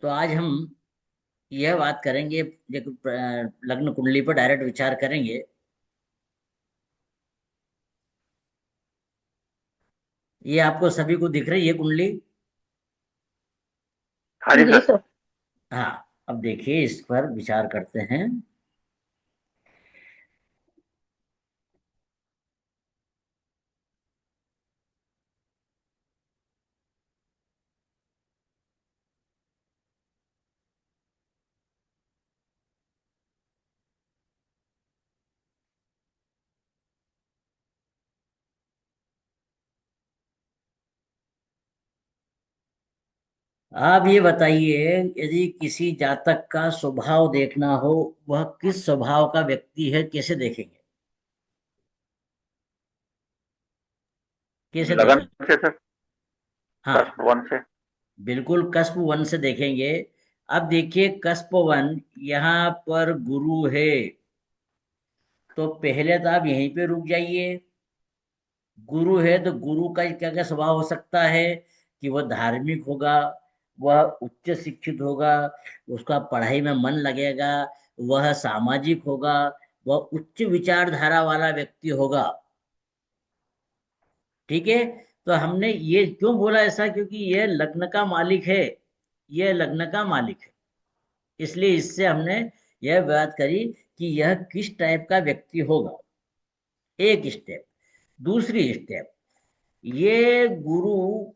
तो आज हम यह बात करेंगे, लग्न कुंडली पर डायरेक्ट विचार करेंगे। ये आपको सभी को दिख रही है कुंडली? हाँ जी जी सर। सर। हाँ, अब देखिए इस पर विचार करते हैं। आप ये बताइए, यदि किसी जातक का स्वभाव देखना हो, वह किस स्वभाव का व्यक्ति है, कैसे देखेंगे? कैसे लगन देखेंगे? से सर। हाँ, कष्ट वन से। बिल्कुल कस्प वन से देखेंगे। अब देखिए कस्प वन, यहाँ पर गुरु है, तो पहले तो आप यहीं पे रुक जाइए। गुरु है तो गुरु का क्या क्या स्वभाव हो सकता है कि वह धार्मिक होगा, वह उच्च शिक्षित होगा, उसका पढ़ाई में मन लगेगा, वह सामाजिक होगा, वह उच्च विचारधारा वाला व्यक्ति होगा। ठीक है। तो हमने ये क्यों बोला ऐसा, क्योंकि यह लग्न का मालिक है। यह लग्न का मालिक है, इसलिए इससे हमने यह बात करी कि यह किस टाइप का व्यक्ति होगा। एक स्टेप। दूसरी स्टेप, ये गुरु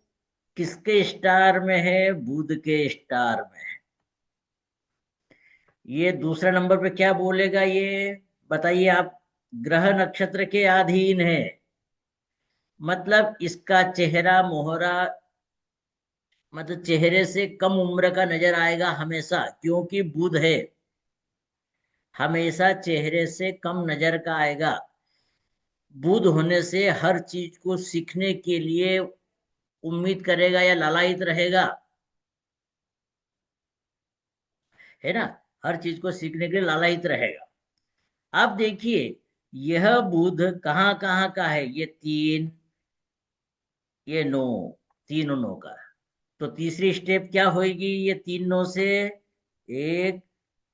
किसके स्टार में है? बुध के स्टार में है। ये दूसरा नंबर पे क्या बोलेगा ये? बताइए आप। ग्रह नक्षत्र के अधीन है, मतलब इसका चेहरा मोहरा, मतलब चेहरे से कम उम्र का नजर आएगा हमेशा, क्योंकि बुध है। हमेशा चेहरे से कम नजर का आएगा। बुध होने से हर चीज को सीखने के लिए उम्मीद करेगा या लालायित रहेगा, है ना? हर चीज को सीखने के लिए लालायित रहेगा। अब देखिए, यह बुध कहाँ कहाँ का है? ये तीन, ये नौ, तीनों नौ का है। तो तीसरी स्टेप क्या होगी? ये तीन नौ से एक,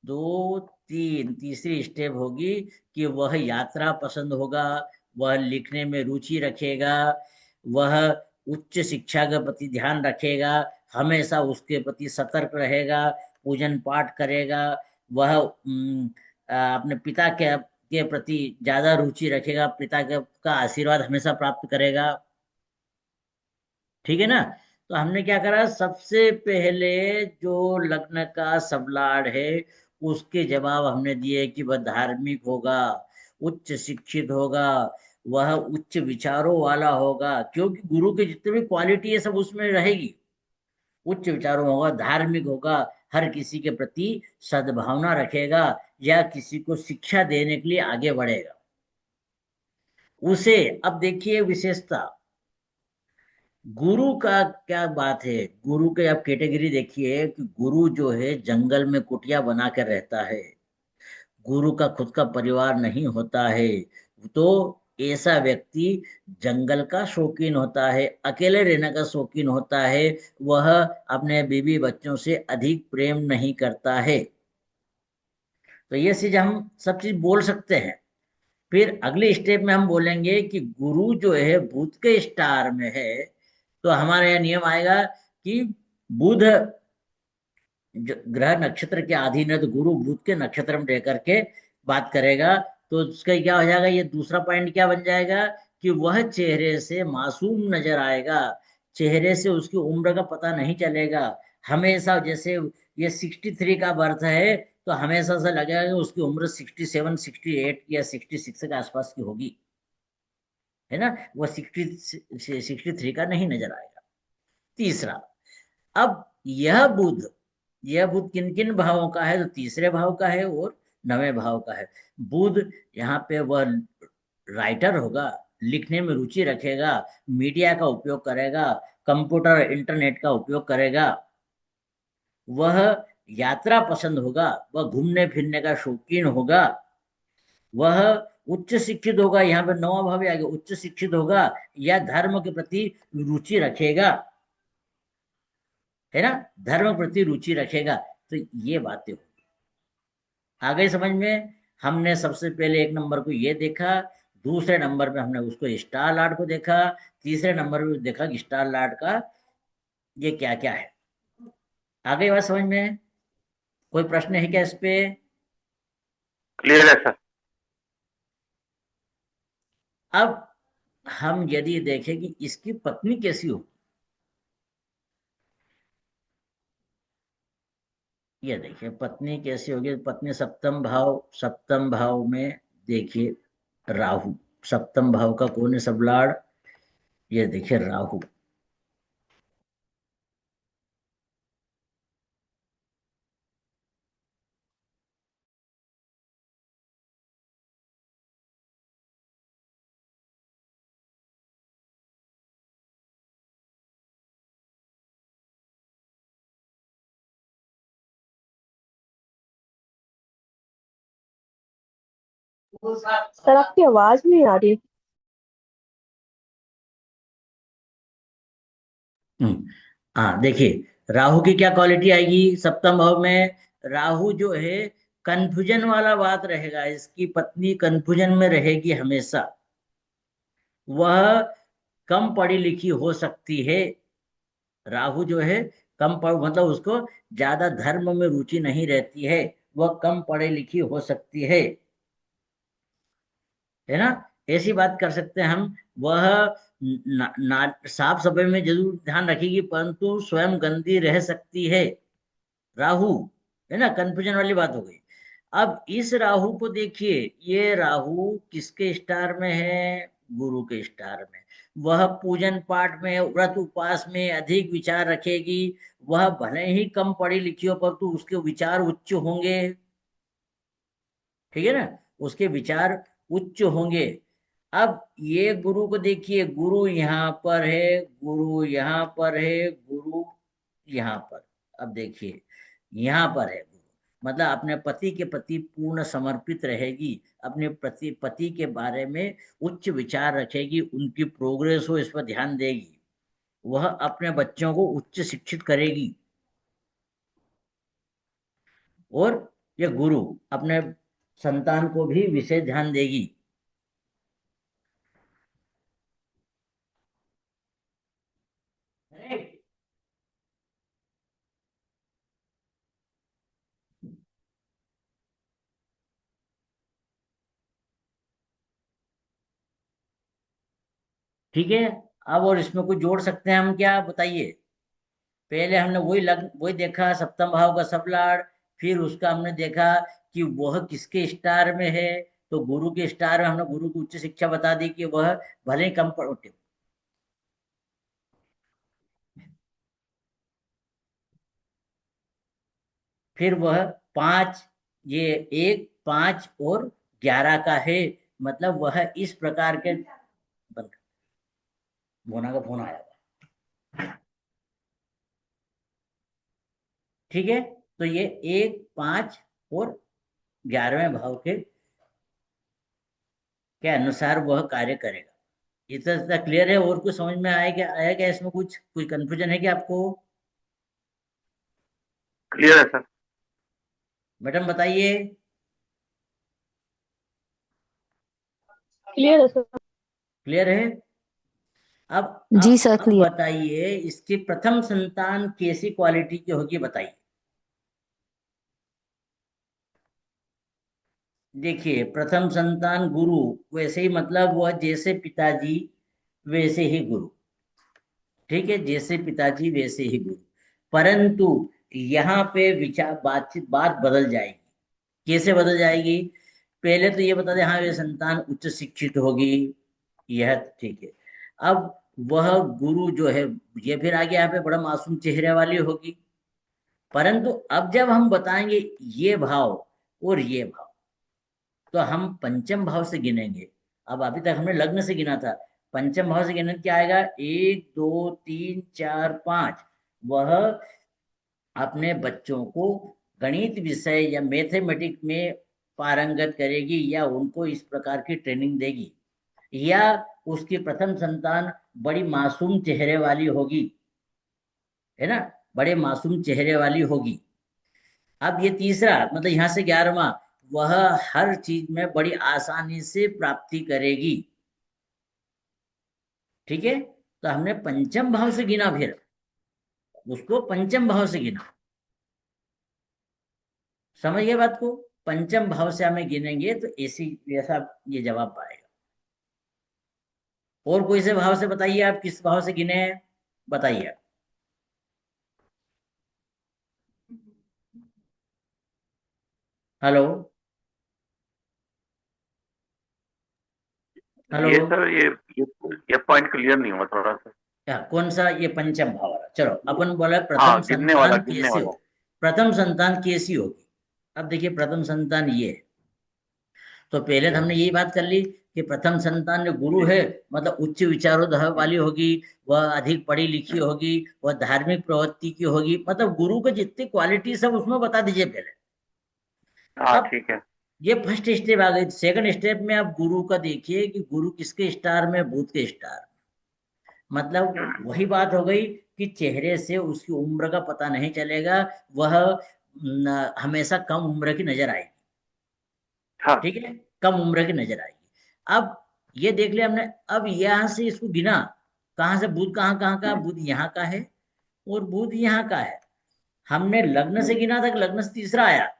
दो, तीन, तीसरी स्टेप होगी कि वह यात्रा पसंद होगा, वह लिखने में रुचि रखेगा, वह उच्च शिक्षा के प्रति ध्यान रखेगा, हमेशा उसके प्रति सतर्क रहेगा, पूजन पाठ करेगा, वह अपने पिता के प्रति ज्यादा रुचि रखेगा, पिता का आशीर्वाद हमेशा प्राप्त करेगा। ठीक है ना? तो हमने क्या करा, सबसे पहले जो लग्न का सबलाड़ है उसके जवाब हमने दिए कि वह धार्मिक होगा, उच्च शिक्षित होगा, वह उच्च विचारों वाला होगा, क्योंकि गुरु की जितनी भी क्वालिटी है सब उसमें रहेगी। उच्च विचारों में होगा, धार्मिक होगा, हर किसी के प्रति सद्भावना रखेगा, या किसी को शिक्षा देने के लिए आगे बढ़ेगा उसे। अब देखिए विशेषता, गुरु का क्या बात है। गुरु के आप कैटेगरी देखिए कि गुरु जो है जंगल में कुटिया बना कर रहता है। गुरु का खुद का परिवार नहीं होता है, तो ऐसा व्यक्ति जंगल का शौकीन होता है, अकेले रहने का शौकीन होता है। वह अपने बीवी बच्चों से अधिक प्रेम नहीं करता है। तो ये चीज हम सब चीज बोल सकते हैं। फिर अगले स्टेप में हम बोलेंगे कि गुरु जो है बुध के स्टार में है, तो हमारा यह नियम आएगा कि बुध जो ग्रह नक्षत्र के अधीन है, तो गुरु बुध के नक्षत्र में रह करके बात करेगा। तो उसका क्या हो जाएगा, ये दूसरा पॉइंट क्या बन जाएगा कि वह चेहरे से मासूम नजर आएगा, चेहरे से उसकी उम्र का पता नहीं चलेगा। हमेशा जैसे ये 63 का बर्थ है, तो हमेशा से लगेगा कि उसकी उम्र 67, 68 या 66 के आसपास की होगी, है ना? वो 63 का नहीं नजर आएगा। तीसरा, अब यह बुध किन किन भावों का है? तो तीसरे भाव का है और नवे भाव का है। बुध यहाँ पे वह राइटर होगा, लिखने में रुचि रखेगा, मीडिया का उपयोग करेगा, कंप्यूटर इंटरनेट का उपयोग करेगा, वह यात्रा पसंद होगा, वह घूमने फिरने का शौकीन होगा, वह उच्च शिक्षित होगा, यहाँ पे नवा भाव आ गया, उच्च शिक्षित होगा, या धर्म के प्रति रुचि रखेगा। है ना, धर्म प्रति रुचि रखेगा। तो ये बातें हो आ गई समझ में। हमने सबसे पहले एक नंबर को ये देखा, दूसरे नंबर पे हमने उसको स्टार लॉर्ड को देखा, तीसरे नंबर पे देखा कि स्टार लॉर्ड का ये क्या क्या है। आ गई बात समझ में। कोई प्रश्न है क्या इस पे? क्लियर है सर। अब हम यदि देखें कि इसकी पत्नी कैसी हो, ये देखिए पत्नी कैसी होगी। पत्नी सप्तम भाव में देखिए राहु, सप्तम भाव का कौन है सबलाड़, ये देखिए राहु। सर आपकी आवाज नहीं आ रही। हाँ देखिए राहु की क्या क्वालिटी आएगी सप्तम भाव में। राहु जो है कंफ्यूजन वाला बात रहेगा, इसकी पत्नी कंफ्यूजन में रहेगी हमेशा। वह कम पढ़ी लिखी हो सकती है। राहु जो है मतलब उसको ज्यादा धर्म में रुचि नहीं रहती है, वह कम पढ़ी लिखी हो सकती है ना। ऐसी बात कर सकते हैं हम। वह साफ सफाई में जरूर ध्यान रखेगी, परंतु स्वयं गंदी रह सकती है। राहु, है ना, कंफ्यूजन वाली बात हो गई। अब इस राहु को देखिए, ये राहु किसके स्टार में है? गुरु के स्टार में। वह पूजन पाठ में, व्रत उपवास में अधिक विचार रखेगी। वह भले ही कम पढ़ी लिखी हो, परंतु उसके विचार उच्च होंगे। ठीक है ना, उसके विचार उच्च होंगे। अब ये गुरु को देखिए, गुरु यहाँ पर है, गुरु यहाँ पर है, गुरु यहाँ पर। अब देखिए यहाँ पर है गुरु, मतलब अपने पति के प्रति पूर्ण समर्पित रहेगी, अपने पति के बारे में उच्च विचार रखेगी, उनकी प्रोग्रेस हो इस पर ध्यान देगी। वह अपने बच्चों को उच्च शिक्षित करेगी। और ये गुरु अपने संतान को भी विशेष ध्यान देगी। ठीक है। अब और इसमें कुछ जोड़ सकते हैं हम क्या, बताइए। पहले हमने वही देखा सप्तम भाव का सबलाड़, फिर उसका हमने देखा कि वह किसके स्टार में है। तो गुरु के स्टार में हमने गुरु की उच्च शिक्षा बता दी कि वह भले ही कम पढ़। फिर वह पांच, ये एक पांच और 11 का है, मतलब वह इस प्रकार के। मोना का फोन आया था। ठीक है, तो ये एक पांच और 11वें भाव के अनुसार वह कार्य करेगा। इतना क्लियर है? और कुछ समझ में आया क्या इसमें? कुछ कंफ्यूजन है क्या आपको? क्लियर है सर। मैडम बताइए। क्लियर है सर। क्लियर है? अब जी अब सर अब क्लियर। बताइए इसकी प्रथम संतान कैसी क्वालिटी की होगी, बताइए। देखिए प्रथम संतान गुरु, वैसे ही मतलब वह जैसे पिताजी वैसे ही गुरु। ठीक है, जैसे पिताजी वैसे ही गुरु। परंतु यहाँ पे विचार बात बदल जाएगी। कैसे बदल जाएगी? पहले तो ये बता दें, हाँ ये संतान उच्च शिक्षित होगी, यह ठीक है। अब वह गुरु जो है, ये फिर आगे यहाँ पे बड़ा मासूम चेहरे वाली होगी। परंतु अब जब हम बताएंगे ये भाव और ये भाव, तो हम पंचम भाव से गिनेंगे। अब अभी तक हमने लग्न से गिना था, पंचम भाव से गिनने क्या आएगा? एक दो तीन चार पांच। वह अपने बच्चों को गणित विषय या मैथमेटिक्स में पारंगत करेगी, या उनको इस प्रकार की ट्रेनिंग देगी। या उसकी प्रथम संतान बड़ी मासूम चेहरे वाली होगी, है ना। बड़े मासूम चेहरे वाली होगी। अब ये तीसरा मतलब यहाँ से 11वां, वह हर चीज में बड़ी आसानी से प्राप्ति करेगी। ठीक है, तो हमने पंचम भाव से गिना, फिर उसको पंचम भाव से गिना। समझ गए बात को? पंचम भाव से हमें गिनेंगे तो ऐसी ऐसा ये जवाब आएगा। और कोई से भाव से बताइए, आप किस भाव से गिने हैं, बताइए। हेलो। हेलो। ये सर ये पॉइंट क्लियर नहीं हुआ थोड़ा सा। क्या, कौन सा? ये पंचम भाव वाला। चलो अपन बोला हाँ, प्रथम गिनने वाला संतान गिनने कैसी हो, वाला। प्रथम संतान कैसी होगी। अब देखिए प्रथम संतान ये है। तो पहले तो हमने यही बात कर ली कि प्रथम संतान जो गुरु जी। है मतलब उच्च विचारों वाली होगी, वह अधिक पढ़ी लिखी होगी, वह धार्मिक प्रवृत्ति की होगी, मतलब गुरु के जितनी क्वालिटी सब उसमें बता दीजिए पहले। हाँ, अब ठीक है। ये फर्स्ट स्टेप आ गई। सेकंड स्टेप में आप गुरु का देखिए कि गुरु किसके स्टार में, बुध के स्टार। मतलब वही बात हो गई कि चेहरे से उसकी उम्र का पता नहीं चलेगा, वह हमेशा कम उम्र की नजर आएगी। हाँ। ठीक है, कम उम्र की नजर आएगी। अब ये देख लिया हमने। अब यहां से इसको गिना, कहाँ से बुध, कहाँ कहाँ का बुध, यहाँ का है और बुध यहाँ का है। हमने लग्न से गिना था कि लग्न से तीसरा आया,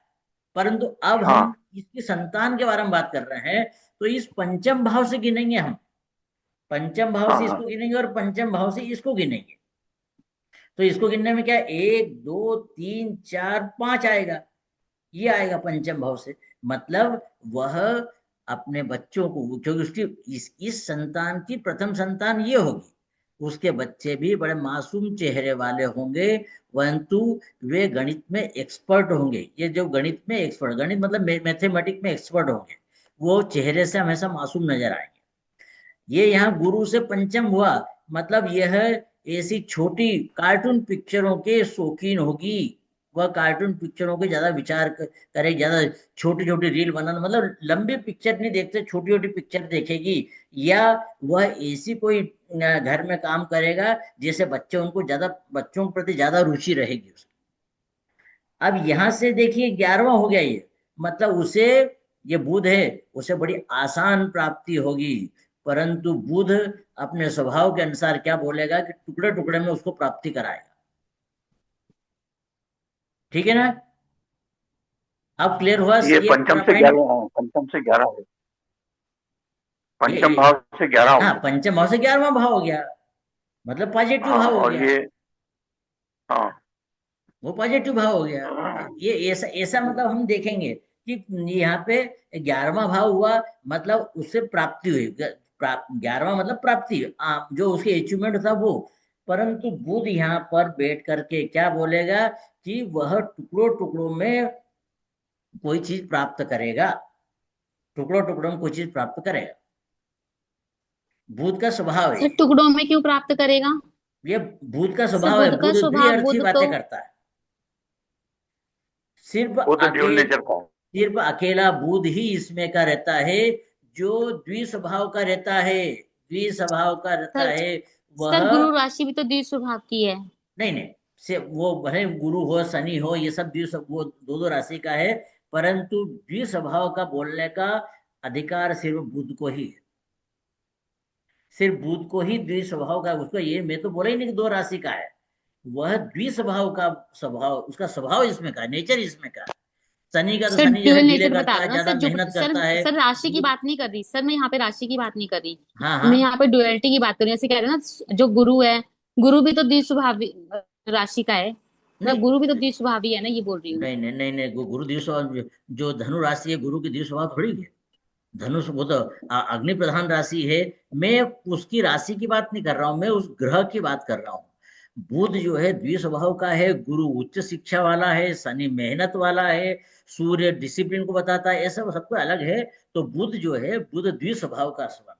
परंतु अब हम हाँ। इसकी संतान के बारे में बात कर रहे हैं, तो इस पंचम भाव से गिनेंगे हम। पंचम भाव हाँ। से हाँ। इसको गिनेंगे और पंचम भाव से इसको गिनेंगे। तो इसको गिनने में क्या है, 1 2 3 4 5 आएगा। ये आएगा पंचम भाव से। मतलब वह अपने बच्चों को, क्योंकि उसकी इस संतान की प्रथम संतान ये होगी, उसके बच्चे भी बड़े मासूम चेहरे वाले होंगे, परंतु वे गणित में एक्सपर्ट होंगे। ये जो गणित में एक्सपर्ट, गणित मतलब मैथमेटिक में एक्सपर्ट होंगे, वो चेहरे से हमेशा मासूम नजर आएंगे। ये यहाँ गुरु से पंचम हुआ, मतलब यह ऐसी छोटी कार्टून पिक्चरों के शौकीन होगी। वह कार्टून पिक्चरों के ज्यादा विचार करे, ज्यादा छोटी छोटी रील बनाना, मतलब लंबी पिक्चर नहीं देखते, छोटी छोटी पिक्चर देखेगी। या वह ऐसी कोई घर में काम करेगा जैसे बच्चे, उनको ज्यादा बच्चों के प्रति ज्यादा रुचि रहेगी उसकी। अब यहां से देखिए 11वां हो गया ये, मतलब उसे, ये बुध है, उसे बड़ी आसान प्राप्ति होगी। परंतु बुध अपने स्वभाव के अनुसार क्या बोलेगा कि टुकड़े टुकड़े में उसको प्राप्ति कराएगा। ठीक है ना? अब क्लियर हुआ ये ये पंचम पूरा से पॉइंट? 11, हाँ, पंचम से 11 है। पंचम ये भाव से 11 हो हाँ, गया। पंचम भाव से 11वां भाव हो गया, मतलब पॉजिटिव हाँ, भाव हो और गया। ये। हाँ। वो पॉजिटिव भाव हो गया। ये ऐसा ऐसा मतलब हम देखेंगे कि यहाँ पे 11वां भाव हुआ, मतलब उससे प्राप्ति हुई। 11वां मतलब प्राप्ति, जो उसकी अचीवमेंट था वो। परंतु बुध यहाँ पर बैठ करके क्या बोलेगा कि वह टुकड़ों टुकड़ों में कोई चीज प्राप्त करेगा, टुकड़ों टुकड़ों में कोई चीज प्राप्त करेगा। बुध का स्वभाव है सर टुकड़ों में क्यों प्राप्त करेगा? ये, बुध का सर स्वभाव है। बुध का बुध स्वभाव, द्विअर्थी बुध तो बातें करता है। सिर्फ वो तो ड्यूल नेचर का है। सिर्फ अकेला बुध ही इसमें का रहता है जो द्विस्वभाव का रहता है, द्विस्वभाव का रहता सर, है वह। सर गुरु राशि भी तो द्विज स्वभाव की है। नहीं नहीं, से वो भले गुरु हो शनि हो, ये सब वो दो दो राशि का है, परंतु द्विस्वभाव का बोलने का अधिकार सिर्फ बुध को ही है। सिर्फ बुध को ही द्विस्वभाव का, उसको ये मैं तो बोला ही नहीं कि दो राशि का है। वह द्विस्वभाव का स्वभाव, उसका स्वभाव इसमें का, नेचर इसमें का। शनि का तो सर शनि जो है ड्यूअल डिले नेचर बता करता रहा है, हूँ ना ज्यादा सर, जो मेहनत सर करता है। सर राशि की बुध, बात नहीं कर रही सर, मैं यहाँ पे राशि की बात नहीं कर रही। हाँ हाँ। मैं यहाँ पे ड्युअलिटी की बात कर रही हूँ। जैसे कह रहे हैं ना, जो गुरु है, गुरु भी तो द्विज स्वभावी राशि का है। नहीं मतलब गुरु भी तो द्विज स्वभावी है ना, ये बोल रही हूँ। नहीं नहीं नहीं नहीं, गुरु दिवस, जो धनु राशि है गुरु की दिवस स्वभाव थोड़ी है। धनुष वो तो अग्नि प्रधान राशि है। मैं उसकी राशि की बात नहीं कर रहा हूँ, मैं उस ग्रह की बात कर रहा हूँ। बुध जो है द्विस्वभाव का है, गुरु उच्च शिक्षा वाला है, शनि मेहनत वाला है, सूर्य डिसिप्लिन को बताता है, ऐसा सबको अलग है। तो बुध जो है, बुध द्विस्वभाव का स्वभाव,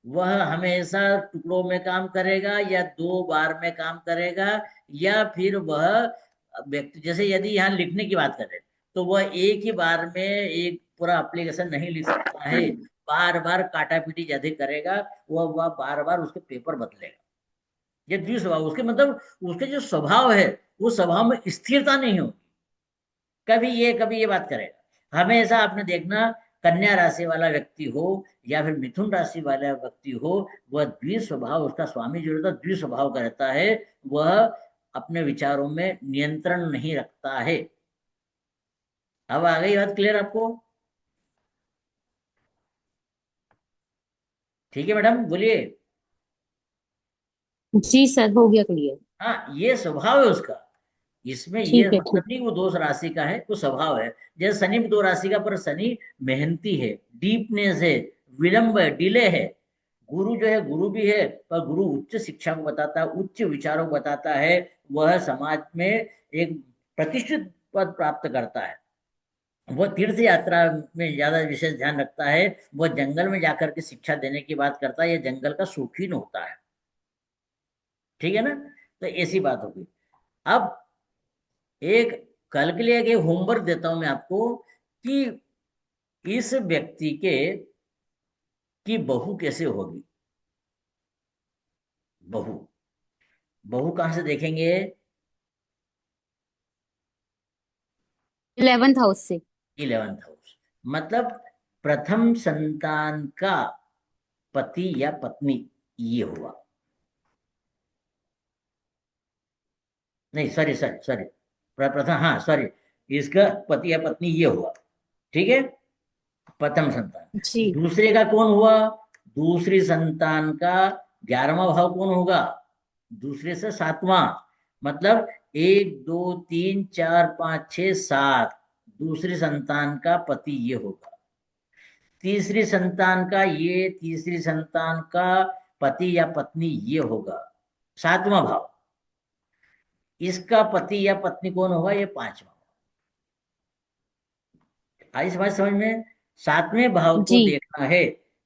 वह हमेशा टुकड़ों में काम करेगा या 2 बार में काम करेगा, या फिर वह व्यक्ति, जैसे यदि यहाँ लिखने की बात करें तो वह एक ही बार में एक पूरा एप्लीकेशन नहीं लिख सकता है, बार बार काटा पीटी यदि करेगा, वह बार बार उसके पेपर बदलेगा। ये द्विस्वभाव, उसके मतलब उसके जो स्वभाव है वो स्वभाव में स्थिरता नहीं होगी, कभी ये बात करेगा हमेशा। आपने देखना, कन्या राशि वाला व्यक्ति हो या फिर मिथुन राशि वाला व्यक्ति हो, वह द्विस्वभाव, उसका स्वामी जो रहता है द्विस्वभाव का रहता है। वह अपने विचारों में नियंत्रण नहीं रखता है। अब आ गई बात क्लियर आपको? ठीक है मैडम, बोलिए। जी सर, हो गया क्लियर। हाँ, ये स्वभाव है उसका। इसमें ये ठीक है, मतलब ठीक। नहीं वो दोष राशि का है, वो स्वभाव है। जैसे शनि भी दो राशि का, पर शनि मेहनती है, डीपनेस है, विलंब है, डिले है। गुरु जो है, गुरु भी है, पर गुरु उच्च शिक्षा को बताता है, उच्च विचारों को बताता है। वह समाज में एक प्रतिष्ठित पद प्राप्त करता है। वह तीर्थ यात्रा में ज्यादा विशेष ध्यान रखता है। वह जंगल में जाकर के शिक्षा देने की बात करता है। यह जंगल का शौकीन होता है। ठीक है ना? तो ऐसी बात होगी। अब एक कल के लिए एक होमवर्क देता हूं मैं आपको कि इस व्यक्ति के की बहू कैसे होगी। बहू, बहू कहां से देखेंगे? 11th हाउस से। 11th हाउस, मतलब प्रथम संतान का पति या पत्नी ये हुआ। नहीं, सॉरी सॉरी सॉरी, प्रथम, हाँ सॉरी, इसका पति या पत्नी ये हुआ। ठीक है, प्रथम संतान। जी। दूसरे का कौन हुआ? दूसरी संतान का 11वां भाव कौन होगा? दूसरे से 7वां, मतलब 1 2 3 4 5 6 7, दूसरी संतान का पति ये होगा। तीसरी संतान का ये, तीसरी संतान का पति या पत्नी ये होगा, 7वां भाव। इसका पति या पत्नी कौन होगा? ये 5वां। आई इस बात समझ में? 7वें भाव को जी। देखना है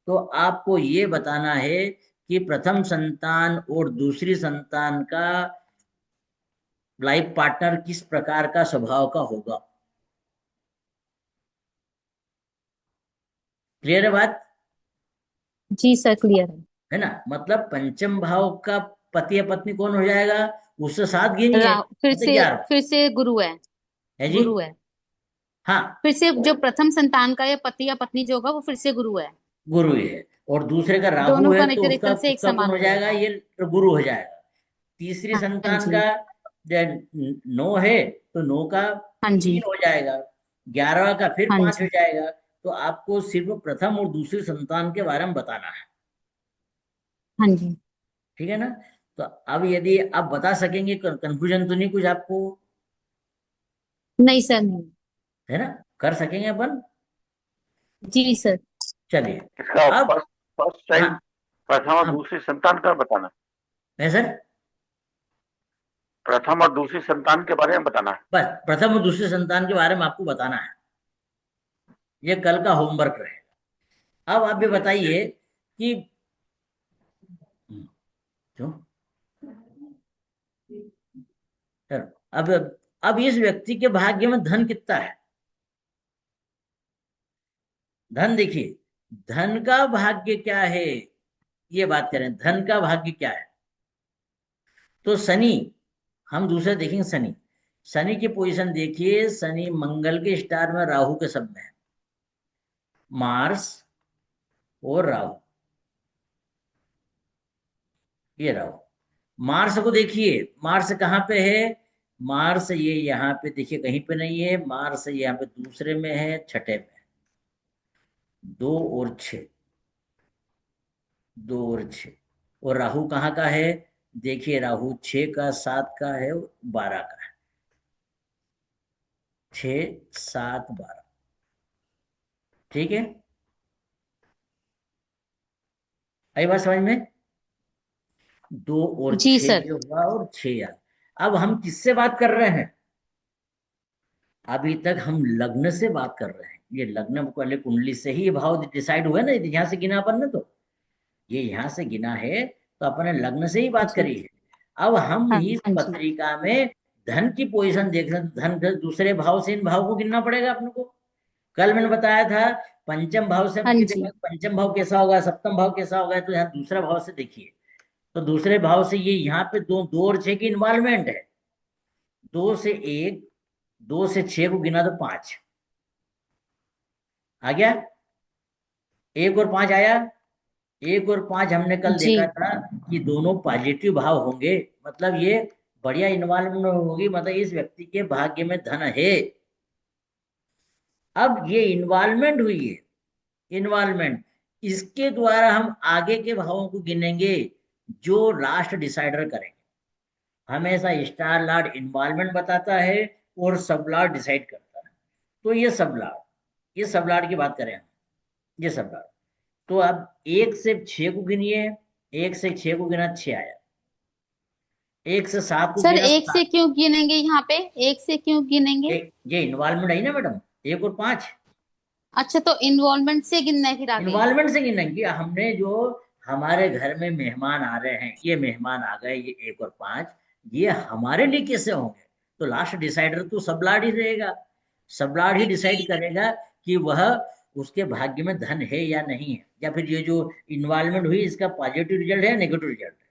तो आपको ये बताना है कि प्रथम संतान और दूसरी संतान का लाइफ पार्टनर किस प्रकार का स्वभाव का होगा। क्लियर है बात? जी सर, क्लियर है। है ना? मतलब पंचम भाव का पति या पत्नी कौन हो जाएगा? उससे 7 गिनिए, फिर मतलब से 11। फिर से गुरु है। है जी? गुरु है। हाँ, फिर से जो प्रथम संतान का या पति या पत्नी जो होगा वो फिर से गुरु है। गुरु ही है। और दूसरे का राहु दोनों है का तो नेचर उसका एकदम से एक उसका कौन समान हो हो जाएगा? जाएगा। ये गुरु हो जाएगा। तीसरी हाँ संतान जी। का 9 है तो 9 का हाँ जी। 3 हो जाएगा। 11वां का फिर हाँ 5 हो जी। जाएगा। तो आपको सिर्फ प्रथम और दूसरी संतान के बारे में बताना है। हाँ जी। ठीक है ना? तो अब यदि आप बता सकेंगे, कंफ्यूजन तो नहीं कुछ आपको? नहीं सर, नहीं। है ना? कर सकेंगे अपन? जी सर। चलिए। इसका अब फर्स्ट फर्स्ट हाँ, चाइल्ड प्रथम और हाँ दूसरी संतान का बताना। है सर। प्रथम और दूसरी संतान के बारे में बताना है। बस प्रथम और दूसरी संतान के बारे में आपको बताना है। ये कल का होमवर्क रहेगा। अब आप ये जी जी। बताइए कि क्यों, चलो, अब इस व्यक्ति के भाग्य में धन कितना है? धन देखिए, धन का भाग्य क्या है, ये बात करें, धन का भाग्य क्या है? तो शनि, हम दूसरे देखेंगे। शनि, शनि की पोजीशन देखिए। शनि मंगल के स्टार में, राहु के सब में है। मार्स और राहु, ये राहु। मार्स को देखिए, मार्स कहाँ पे है? मार्स ये यहाँ पे देखिए, कहीं पे नहीं है। मार्स यहाँ पे दूसरे में है, छठे में है। 2 और 6, 2 और 6। और राहु कहाँ का है? देखिए, राहु 6 का, 7 का है, 12 का है। 6 7 12। ठीक है, आई बात समझ में? 2 और जी 6 सर। ये हुआ, और 6 यार। अब हम किससे बात कर रहे हैं? अभी तक हम लग्न से बात कर रहे हैं। ये लग्न वाले कुंडली से ही ये भाव डिसाइड हुआ ना, यहाँ से गिना अपन ने तो, ये यहाँ से गिना है, तो अपन ने लग्न से ही बात जी। करी है। अब हम हाँ इस हाँ जी। पत्रिका में धन की पोजीशन देख रहे हैं। धन का दूसरे भाव से इन भाव को गिनना पड़ेगा अपने को। कल मैंने बताया था पंचम भाव से हाँ की जी। देखा, पंचम भाव कैसा होगा, सप्तम भाव कैसा होगा, तो यहाँ दूसरा भाव से देखिए। तो दूसरे भाव से ये यहाँ पे दो और छह की इन्वॉल्वमेंट है। दो से एक, दो से छह को गिना तो पांच आ गया। एक और पांच आया। एक और पांच हमने कल जी देखा था कि दोनों पॉजिटिव भाव होंगे, मतलब ये बढ़िया इन्वॉल्वमेंट होगी, मतलब इस व्यक्ति के भाग्य में धन है। अब ये इन्वॉल्वमेंट हुई है, इन्वॉल्वमेंट, इसके द्वारा हम आगे के भावों को गिनेंगे जो लास्ट डिसाइडर करेंगे। हमेशा स्टार लॉर्ड इन्वॉल्वमेंट बताता है और सब लॉर्ड डिसाइड करता है। तो ये सब लॉर्ड की बात करें हम, ये सब लॉर्ड। तो अब एक से छह को गिनिए। एक से छह को गिना, छह आया। एक से सात को सर, गिना, एक से सात। क्यों गिनेंगे यहाँ पे? एक से क्यों गिनेंगे? ये इन्वॉल्वमेंट है ना मैडम, एक और पांच। अच्छा, तो इन्वॉल्वमेंट से गिनना है फिर आगे। इन्वॉल्वमेंट से गिनेंगे हमने, जो हमारे घर में मेहमान आ रहे हैं, ये मेहमान आ गए, ये एक और पांच, ये हमारे लिए कैसे होंगे? तो लास्ट डिसाइडर तो सबलाड ही रहेगा। सबलाड ही डिसाइड करेगा कि वह, उसके भाग्य में धन है या नहीं है, या फिर ये जो इन्वॉल्वमेंट हुई इसका पॉजिटिव रिजल्ट है, नेगेटिव रिजल्ट है।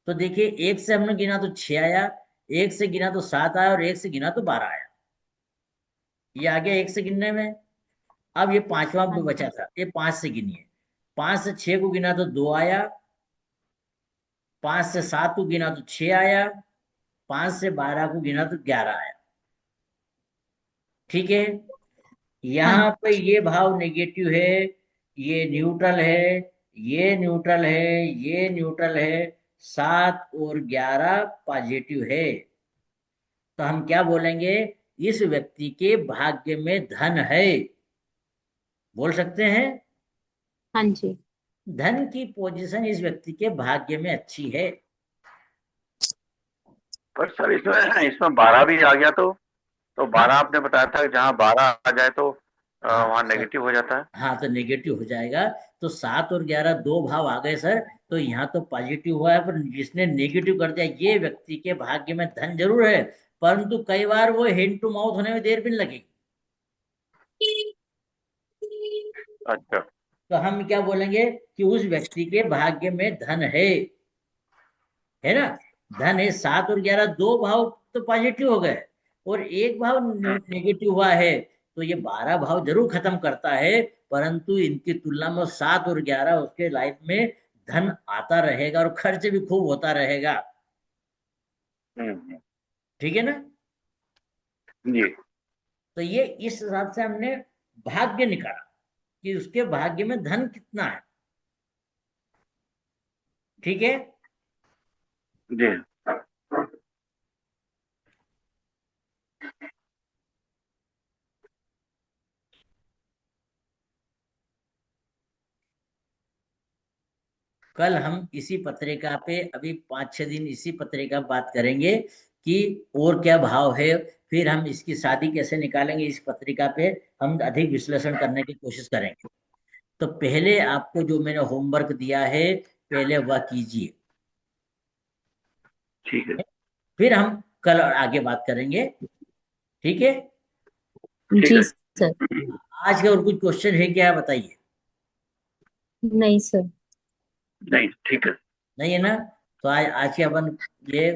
तो देखिए, एक से हमने गिना तो छह आया, एक से गिना तो सात आया, और एक से गिना तो 12 आया। ये आ गया एक से गिनने में। अब ये पांचवा हाँ बचा जी। था, ये पांच से गिनिए। पांच से छह को गिना तो दो आया। पांच से सात को गिना तो छह आया। पांच से 12 को गिना तो 11 आया। ठीक है। हाँ यहाँ पे ये भाव नेगेटिव है, ये न्यूट्रल है, ये न्यूट्रल है, ये न्यूट्रल है। 7 और 11 पॉजिटिव है। तो हम क्या बोलेंगे? इस व्यक्ति के भाग्य में धन है, बोल सकते हैं। हाँ जी। धन की पोजीशन इस व्यक्ति के भाग्य में अच्छी है। पर सर इसमें इसमें 12 भी आ गया तो 12 हाँ आपने बताया था कि जहाँ 12 आ जाए तो हाँ वहाँ सर। नेगेटिव हो जाता है। हाँ, तो नेगेटिव हो जाएगा। तो 7 और 11 दो भाव आ गए सर। तो यहाँ तो पॉजिटिव हुआ है, पर जिसने नेगेटिव कर दिया, ये व्यक्ति के भाग्य में धन जरूर है, परंतु कई बार वो हैंड टू माउथ होने में देर भी नहीं लगेगी। अच्छा। तो हम क्या बोलेंगे कि उस व्यक्ति के भाग्य में धन है ना? धन है। 7 और 11 दो भाव तो पॉजिटिव हो गए, और एक भाव नेगेटिव हुआ है। तो ये 12 भाव जरूर खत्म करता है, परंतु इनकी तुलना में 7 और 11 उसके लाइफ में धन आता रहेगा और खर्च भी खूब होता रहेगा। हम्म। ठीक है ना? जी। तो ये इस हिसाब से हमने भाग्य निकाला कि उसके भाग्य में धन कितना है। ठीक है। जी। कल हम इसी पत्रिका पे, अभी 5-6 दिन इसी पत्रिका पे बात करेंगे कि और क्या भाव है। फिर हम इसकी शादी कैसे निकालेंगे, इस पत्रिका पे हम अधिक विश्लेषण करने की कोशिश करेंगे। तो पहले आपको जो मैंने होमवर्क दिया है, पहले वह कीजिए। ठीक है। फिर हम कल और आगे बात करेंगे। ठीक है। ठीक जी है। सर। आज का और कुछ क्वेश्चन है क्या, बताइए? नहीं सर। नहीं, ठीक है। नहीं है ना? तो आज आज के अपन ये